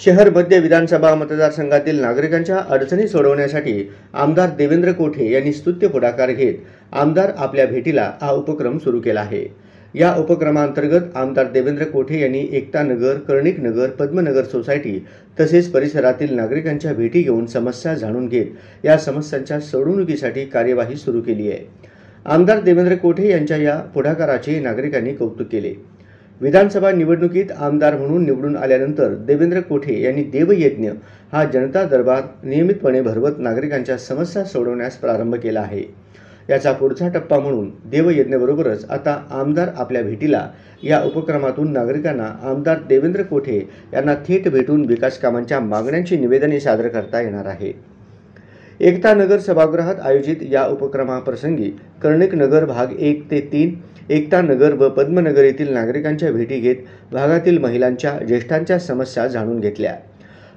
शहर मध्य विधानसभा मतदारसंघातील नागरिकांच्या अडचणी सोडवण्यासाठी आमदार देवेंद्र कोठे यांनी स्तुत्य पुढाकार घेत आमदार आपल्या भेटीला हा उपक्रम सुरू केला आहे। या उपक्रमांतर्गत आमदार देवेंद्र कोठे यांनी एकता नगर, कर्णिक नगर, पद्मनगर सोसायटी तसेच परिसरातील नागरिकांच्या भेटी घेऊन समस्या जाणून घेत या समस्यांच्या सोडवणुकीसाठी कार्यवाही सुरू केली आहे। आमदार देवेंद्र कोठे यांच्या या पुढाकाराचे नागरिकांनी कौतुक केले। विधानसभा निवडणुकीत आमदार म्हणून निवडून आल्यानंतर देवेंद्र कोठे यांनी देवयज्ञ हा जनता दरबार नियमितपणे भरवत नागरिकांच्या समस्या सोडवण्यास प्रारंभ केला आहे। याचा पुढचा टप्पा म्हणून देवयज्ञाबरोबरच आता आमदार आपल्या भेटीला या उपक्रमातून नागरिकांना आमदार देवेंद्र कोठे यांना थेट भेटून विकास कामांच्या मागण्यांची निवेदने सादर करता येणार आहे। एकता नगर सभागृहात आयोजित या उपक्रमाप्रसंगी कर्णिक नगर भाग 1 ते 3, एकता नगर व पद्मनगर येथील नागरिकांच्या भेटी घेत भागातील महिलांच्या, ज्येष्ठांच्या समस्या जाणून घेतल्या।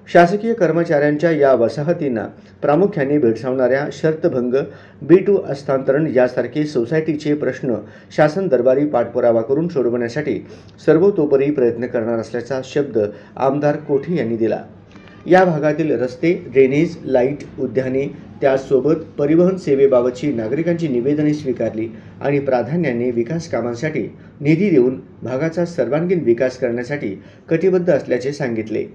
शासकीय कर्मचाऱ्यांच्या या वसाहतींना प्रामुख्याने भेडसावणाऱ्या शर्तभंग, B2 हस्तांतरण यासारखे सोसायटीचे प्रश्न शासन दरबारी पाठपुरावा करून सोडवण्यासाठी सर्वतोपरी प्रयत्न करणार असल्याचा शब्द आमदार कोठे यांनी दिला। या भागातील रस्ते, ड्रेनेज, लाईट, उद्याने त्यासोबत परिवहन सेवेबाबतची नागरिकांची निवेदने स्वीकारली आणि प्राधान्याने विकास कामांसाठी निधी देऊन भागाचा सर्वांगीण विकास करण्यासाठी कटिबद्ध असल्याचे सांगितले।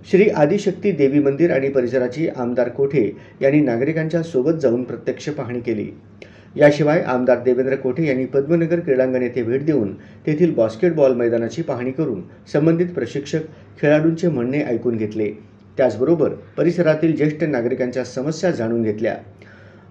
श्री आदिशक्ती देवी मंदिर आणि परिसराची आमदार कोठे यांनी नागरिकांच्या सोबत जाऊन प्रत्यक्ष पाहणी केली। याशिवाय आमदार देवेंद्र कोठे यांनी पद्मनगर क्रीडांगण येथे भेट देऊन तेथील बास्केटबॉल मैदानाची पाहणी करून संबंधित प्रशिक्षक, खेळाडूंचे म्हणणे ऐकून घेतले। त्याचबरोबर परिसरातील ज्येष्ठ नागरिकांच्या समस्या जाणून घेतल्या।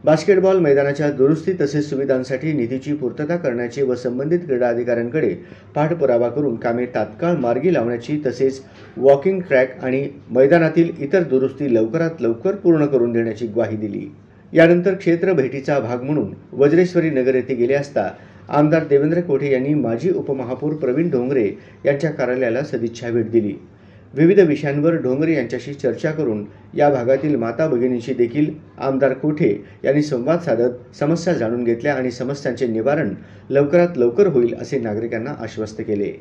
बास्केटबॉल मैदानाच्या दुरुस्ती तसेच सुविधांसाठी निधीची पूर्तता करण्याचे व संबंधित क्रीडा अधिकाऱ्यांकडे पाठपुरावा करून कामे तात्काळ मार्गी लावण्याची तसेच वॉकिंग ट्रॅक आणि मैदानातील इतर दुरुस्ती लवकरात लवकर पूर्ण करून देण्याची ग्वाही दिली। यानंतर क्षेत्र भेटीचा भाग म्हणून वज्रेश्वरी नगर येथे गेले असता आमदार देवेंद्र कोठे यांनी माजी उपमहापौर प्रवीण ढोंगरे यांच्या कार्यालयाला सदिच्छा भेट दिली। विविध विषयांवर ढोंगरे यांच्याशी चर्चा करून या भागातील माता भगिनींशी देखील आमदार कोठे यांनी संवाद साधत समस्या जाणून घेतल्या आणि समस्यांचे निवारण लवकरात लवकर होईल असे नागरिकांना आश्वस्त केले।